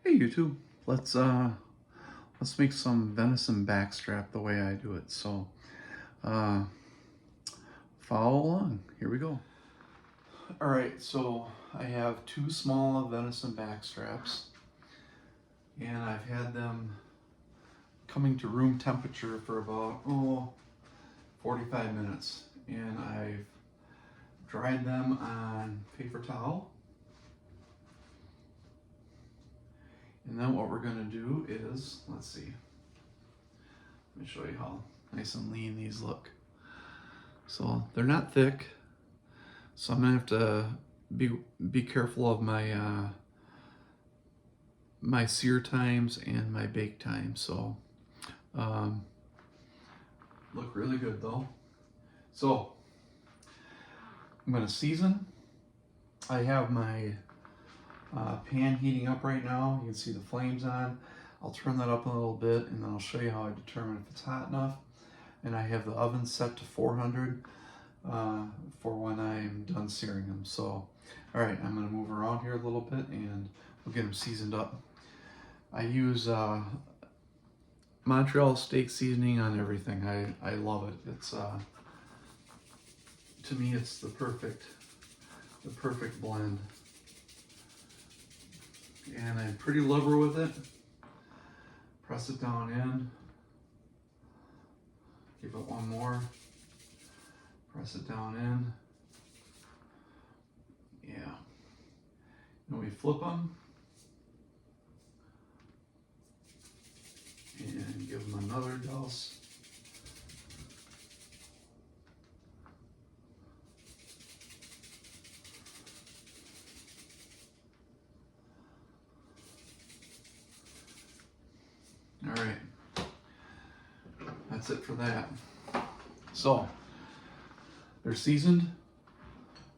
Hey YouTube, let's make some venison backstrap the way I do it. So uh, follow along. Here we go. All right, so I have two small venison backstraps, and I've had them coming to room temperature for about 45 minutes, and I've dried them on paper towel. And then what we're going to do is, let's see, let me show you how nice and lean these look. So they're not thick, so I'm going to have to be careful of my my sear times and my bake time. So look really good though. So I'm going to season. I have my pan heating up right now. You can see the flames on. I'll turn that up a little bit and then I'll show you how I determine if it's hot enough. And I have the oven set to 400 for when I'm done searing them. So, all right, I'm gonna move around here a little bit and we'll get them seasoned up. I use Montreal steak seasoning on everything. I love it. It's to me it's the perfect blend. And I'm pretty liberal with it. Press it down in. Give it one more. Press it down in. Yeah. And we flip them. And give them another douse. All right, that's it for that. So they're seasoned.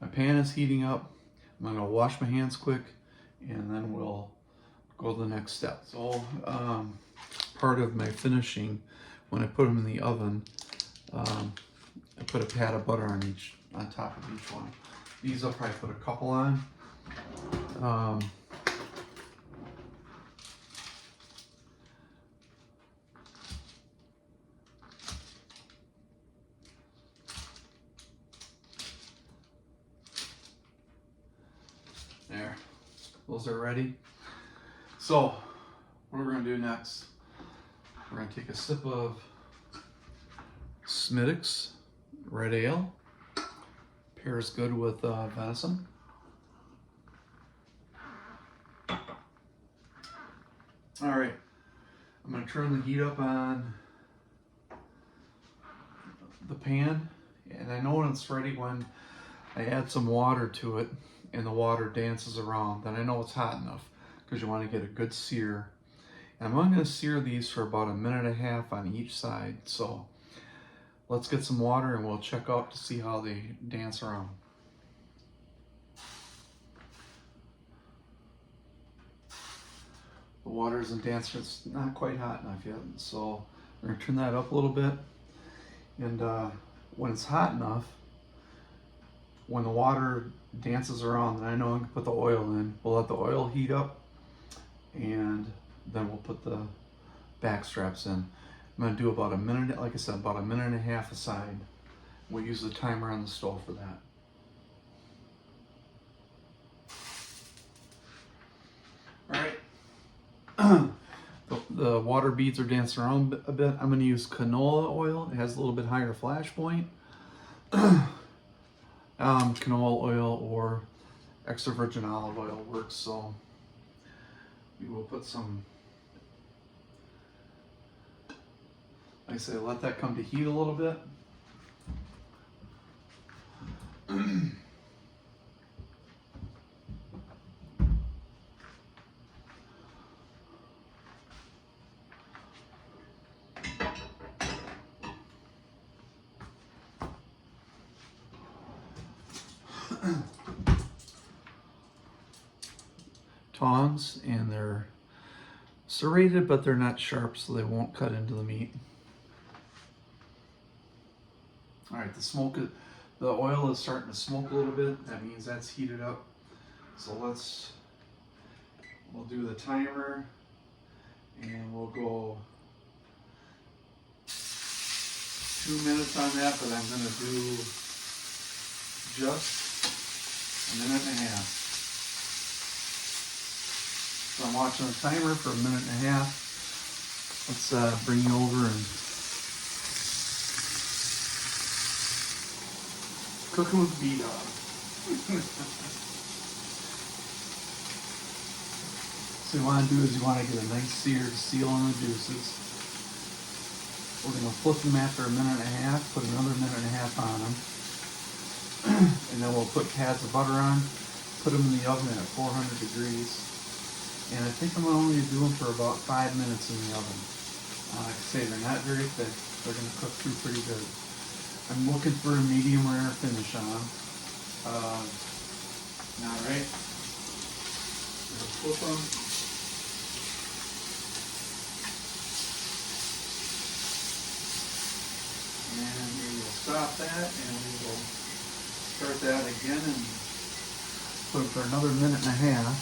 My pan is heating up. I'm gonna wash my hands quick and then we'll go to the next step. So part of my finishing, when I put them in the oven, I put a pat of butter on top of each one. These I'll probably put a couple on. There, those are ready. So what we're gonna do next, we're gonna take a sip of Smithwick's red ale. Pairs good with venison. All right, I'm gonna turn the heat up on the pan, and I know when it's ready when I add some water to it and the water dances around, then I know it's hot enough, because you want to get a good sear. And I'm going to sear these for about 1.5 minutes on each side. So let's get some water and we'll check out to see how they dance around. The water isn't dancing, it's not quite hot enough yet. So we're going to turn that up a little bit. And when it's hot enough, when the water dances around, then I know I can put the oil in. We'll let the oil heat up and then we'll put the back straps in. I'm gonna do about 1 minute, like I said, about 1.5 minutes aside. We'll use the timer on the stove for that. All right. The water beads are dancing around a bit. I'm gonna use canola oil. It has a little bit higher flash point. Canola oil or extra virgin olive oil works, so we will put some, like I say, let that come to heat a little bit. Tongs, and they're serrated but they're not sharp, so they won't cut into the meat. All right, the oil is starting to smoke a little bit. That means that's heated up. So we'll we'll do the timer, and we'll go 2 minutes on that, but I'm going to do just a minute and a half. So I'm watching the timer for a minute and a half. Let's bring you over and cooking with B-Dog. So what you want to do is you want to get a nice sear to seal on the juices. We're going to flip them after a minute and a half, put another minute and a half on them. And then we'll put pads of butter on, put them in the oven at 400 degrees. And I think I'm only going to do them for about 5 minutes in the oven. Like I say, they're not very thick. They're going to cook through pretty good. I'm looking for a medium rare finish on them. All right. We'll flip them. And we will stop that, and we will start that again and put it for another minute and a half.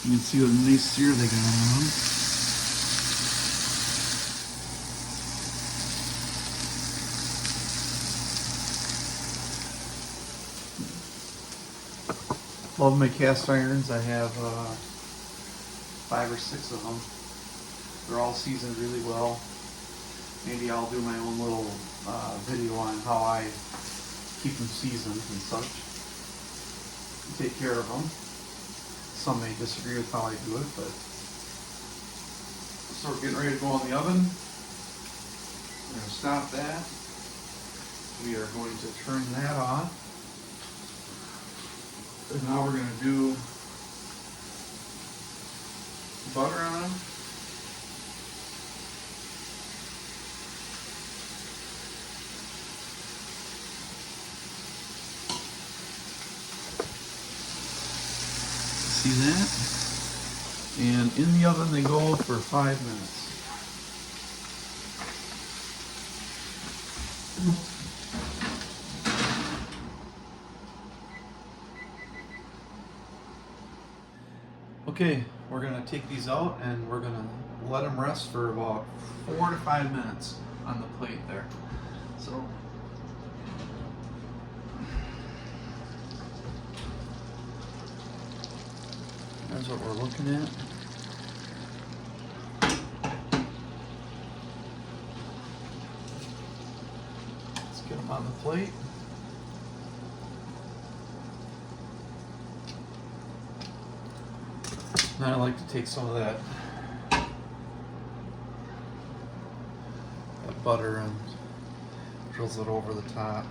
You can see what a nice sear they got on them. Love my cast irons. I have 5 or 6 of them. They're all seasoned really well. Maybe I'll do my own little video on how I keep them seasoned and such. Take care of them. Some may disagree with how I do it, but so we're getting ready to go in the oven. We're going to stop that. We are going to turn that off. And now we're going to do butter on them. See that? And in the oven they go for 5 minutes. Okay, we're going to take these out and we're going to let them rest for about 4 to 5 minutes on the plate there. So that's what we're looking at. Let's get them on the plate. Now I like to take some of that butter and drizzle it over the top.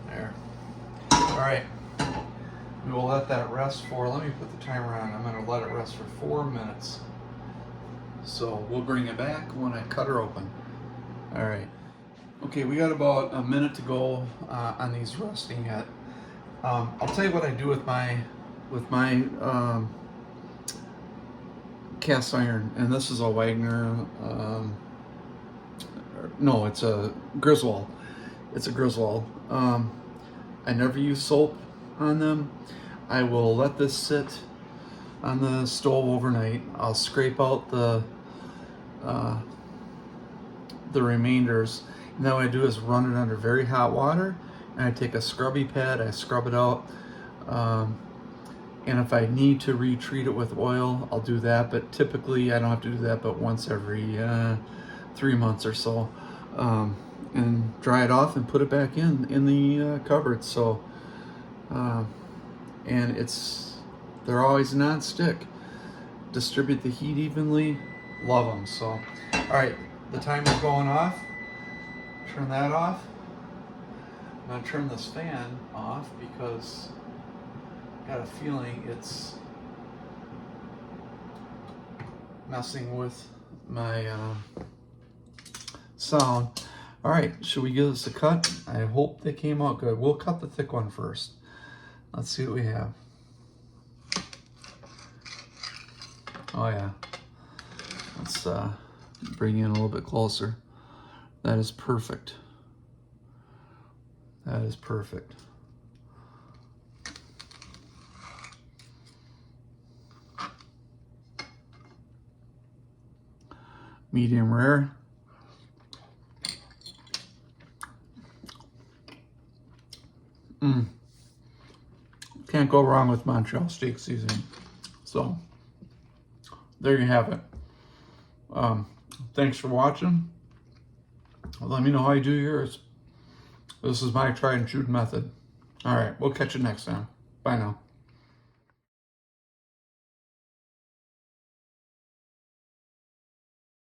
There. All right. We will let that rest for, let me put the timer on. I'm going to let it rest for 4 minutes. So we'll bring it back when I cut her open. All right. Okay, we got about a minute to go on these resting yet. I'll tell you what I do with my cast iron, and this is a Wagner. No, it's a Griswold. It's a Griswold. I never use soap on them. I will let this sit on the stove overnight. I'll scrape out the remainders, and then what I do is run it under very hot water, and I take a scrubby pad, I scrub it out, and if I need to retreat it with oil, I'll do that, but typically I don't have to do that but once every 3 months or so, and dry it off and put it back in the cupboard. So and they're always non-stick. Distribute the heat evenly. Love them. So all right, the timer's going off. Turn that off. I'm going to turn this fan off because I got a feeling it's messing with my sound. All right, should we give this a cut? I hope they came out good. We'll cut the thick one first. Let's see what we have. Oh yeah. Let's bring you in a little bit closer. That is perfect. That is perfect. Medium rare. Can't go wrong with Montreal steak seasoning. So, there you have it. Thanks for watching. Let me know how you do yours. This is my tried and true method. All right, we'll catch you next time. Bye now.